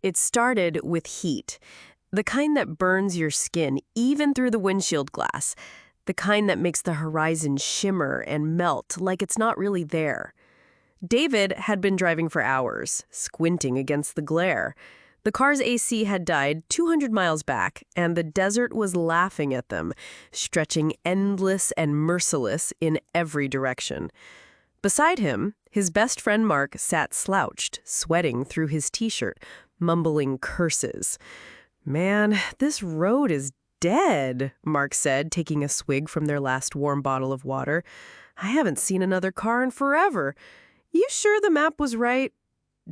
It started with heat, the kind that burns your skin even through the windshield glass, the kind that makes the horizon shimmer and melt like it's not really there. David had been driving for hours, squinting against the glare. The car's AC had died 200 miles back, and the desert was laughing at them, stretching endless and merciless in every direction. Beside him, his best friend Mark sat slouched, sweating through his t-shirt, mumbling curses. "Man, this road is dead," Mark said, taking a swig from their last warm bottle of water. "I haven't seen another car in forever. You sure the map was right?"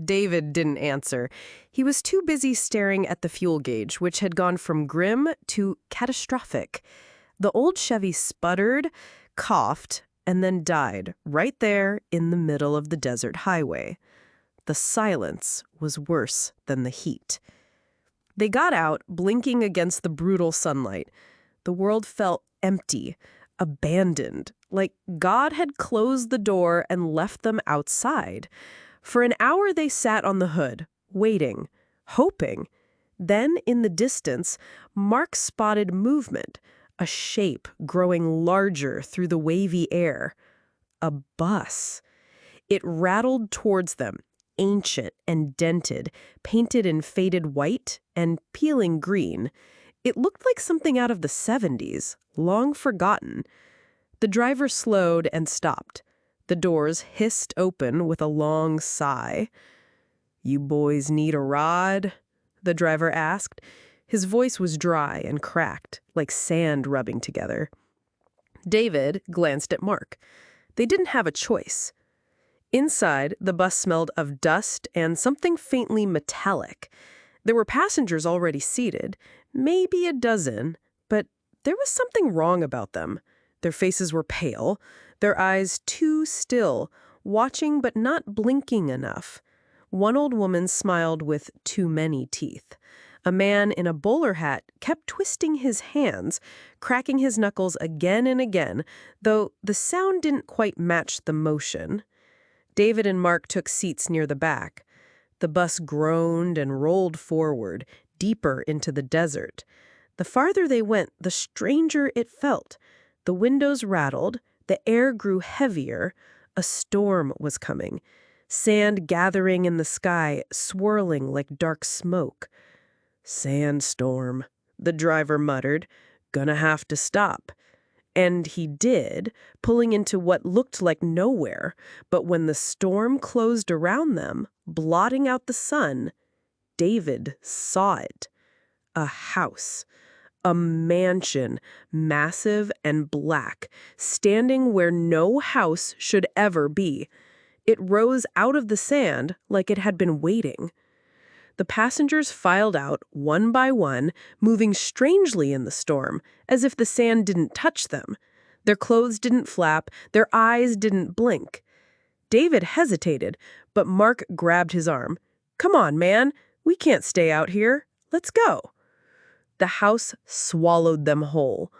David didn't answer. He was too busy staring at the fuel gauge, which had gone from grim to catastrophic. The old Chevy sputtered, coughed, and then died right there in the middle of the desert highway. The silence was worse than the heat. They got out, blinking against the brutal sunlight. The world felt empty, abandoned, like God had closed the door and left them outside. For an hour they sat on the hood, waiting, hoping. Then, in the distance, Mark spotted movement, a shape growing larger through the wavy air. A bus. It rattled towards them, ancient and dented, painted in faded white and peeling green. It looked like something out of the 70s, long forgotten. The driver slowed and stopped. The doors hissed open with a long sigh. "You boys need a ride?" the driver asked. His voice was dry and cracked, like sand rubbing together. David glanced at Mark. They didn't have a choice. Inside, the bus smelled of dust and something faintly metallic. There were passengers already seated, maybe a dozen, but there was something wrong about them. Their faces were pale, their eyes too still, watching but not blinking enough. One old woman smiled with too many teeth. A man in a bowler hat kept twisting his hands, cracking his knuckles again and again, though the sound didn't quite match the motion. David and Mark took seats near the back. The bus groaned and rolled forward, deeper into the desert. The farther they went, the stranger it felt. The windows rattled, the air grew heavier. A storm was coming. Sand gathering in the sky, swirling like dark smoke. "Sandstorm," the driver muttered. "Gonna have to stop." And he did, pulling into what looked like nowhere. But when the storm closed around them, blotting out the sun, David saw it. A house. A mansion, massive and black, standing where no house should ever be. It rose out of the sand like it had been waiting. The passengers filed out one by one, moving strangely in the storm, as if the sand didn't touch them. Their clothes didn't flap, their eyes didn't blink. David hesitated, but Mark grabbed his arm. "Come on, man, we can't stay out here. Let's go." The house swallowed them whole.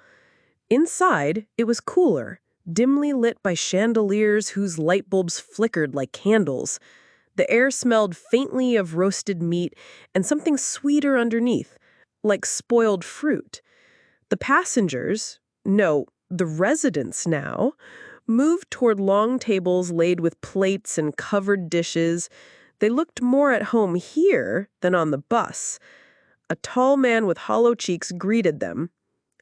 Inside, it was cooler, dimly lit by chandeliers whose light bulbs flickered like candles. The air smelled faintly of roasted meat and something sweeter underneath, like spoiled fruit. The passengers, no, the residents now, moved toward long tables laid with plates and covered dishes. They looked more at home here than on the bus. A tall man with hollow cheeks greeted them.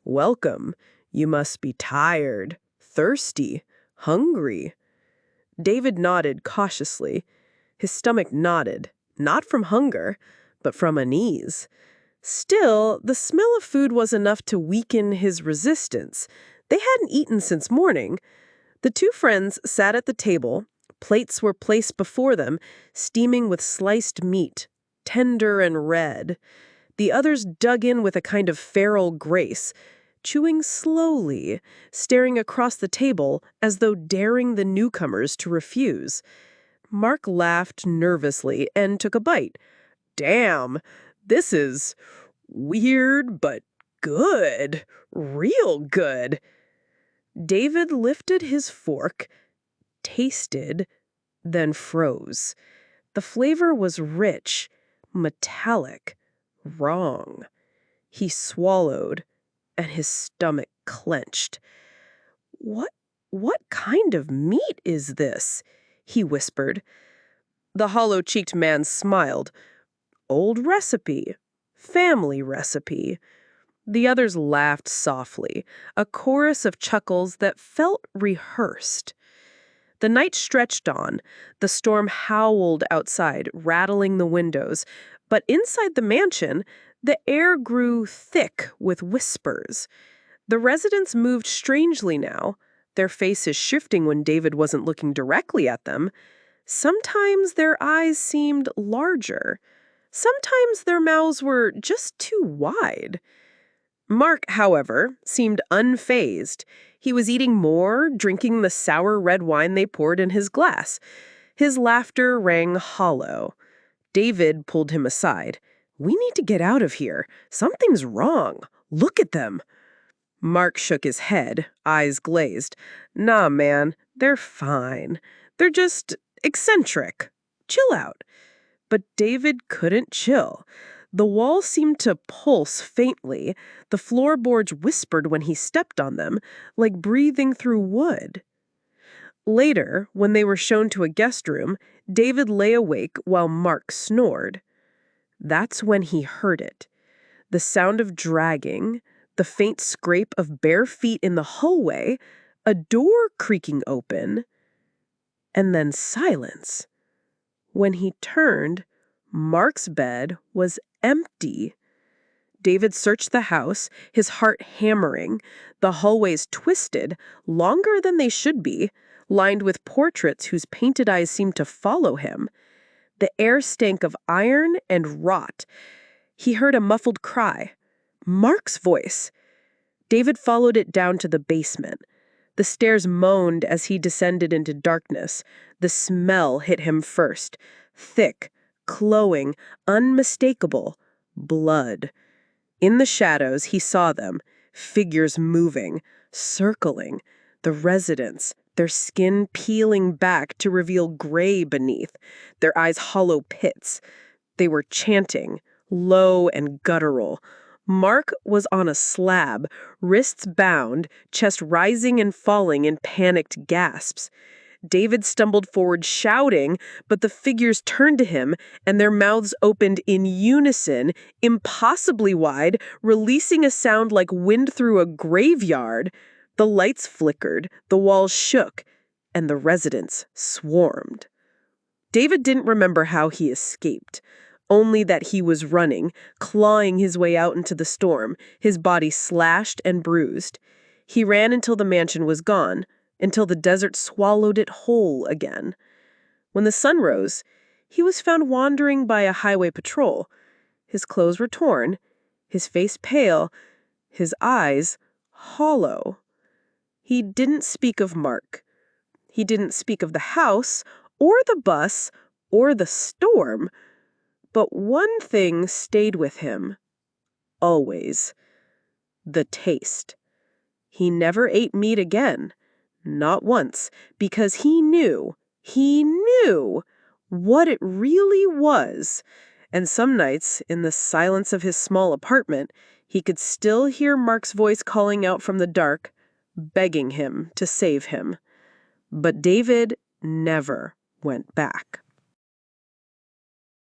"Welcome. You must be tired, thirsty, hungry." David nodded cautiously. His stomach knotted, not from hunger, but from unease. Still, the smell of food was enough to weaken his resistance. They hadn't eaten since morning. The two friends sat at the table. Plates were placed before them, steaming with sliced meat, tender and red. The others dug in with a kind of feral grace, chewing slowly, staring across the table as though daring the newcomers to refuse. Mark laughed nervously and took a bite. "Damn, this is weird but good. Real good." David lifted his fork, tasted, then froze. The flavor was rich, Metallic. Wrong. He swallowed, and his stomach clenched. What, what kind of meat is this? He whispered. The hollow-cheeked man smiled. Old recipe. Family recipe. The others laughed softly, a chorus of chuckles that felt rehearsed. The night stretched on. The storm howled outside, rattling the windows. But inside the mansion, the air grew thick with whispers. The residents moved strangely now, their faces shifting when David wasn't looking directly at them. Sometimes their eyes seemed larger. Sometimes their mouths were just too wide. Mark, however, seemed unfazed. He was eating more, drinking the sour red wine they poured in his glass. His laughter rang hollow. David pulled him aside. "We need to get out of here. Something's wrong. Look at them." Mark shook his head, eyes glazed. "Nah, man, they're fine. They're just eccentric. Chill out." But David couldn't chill. The wall seemed to pulse faintly. The floorboards whispered when he stepped on them, like breathing through wood. Later, when they were shown to a guest room, David lay awake while Mark snored. That's when he heard it. The sound of dragging, the faint scrape of bare feet in the hallway, a door creaking open, and then silence. When he turned, Mark's bed was empty. David searched the house, his heart hammering. The hallways twisted, longer than they should be, lined with portraits whose painted eyes seemed to follow him. The air stank of iron and rot. He heard a muffled cry. Mark's voice. David followed it down to the basement. The stairs moaned as he descended into darkness. The smell hit him first. Thick, cloying, unmistakable. Blood. In the shadows, he saw them. Figures moving, circling. The residents, their skin peeling back to reveal gray beneath, their eyes hollow pits. They were chanting, low and guttural. Mark was on a slab, wrists bound, chest rising and falling in panicked gasps. David stumbled forward shouting, but the figures turned to him, and their mouths opened in unison, impossibly wide, releasing a sound like wind through a graveyard. The lights flickered, the walls shook, and the residents swarmed. David didn't remember how he escaped, only that he was running, clawing his way out into the storm, his body slashed and bruised. He ran until the mansion was gone, until the desert swallowed it whole again. When the sun rose, he was found wandering by a highway patrol. His clothes were torn, his face pale, his eyes hollow. He didn't speak of Mark. He didn't speak of the house, or the bus, or the storm. But one thing stayed with him. Always. The taste. He never ate meat again. Not once, because he knew what it really was. And some nights, in the silence of his small apartment, he could still hear Mark's voice calling out from the dark, begging him to save him. But David never went back.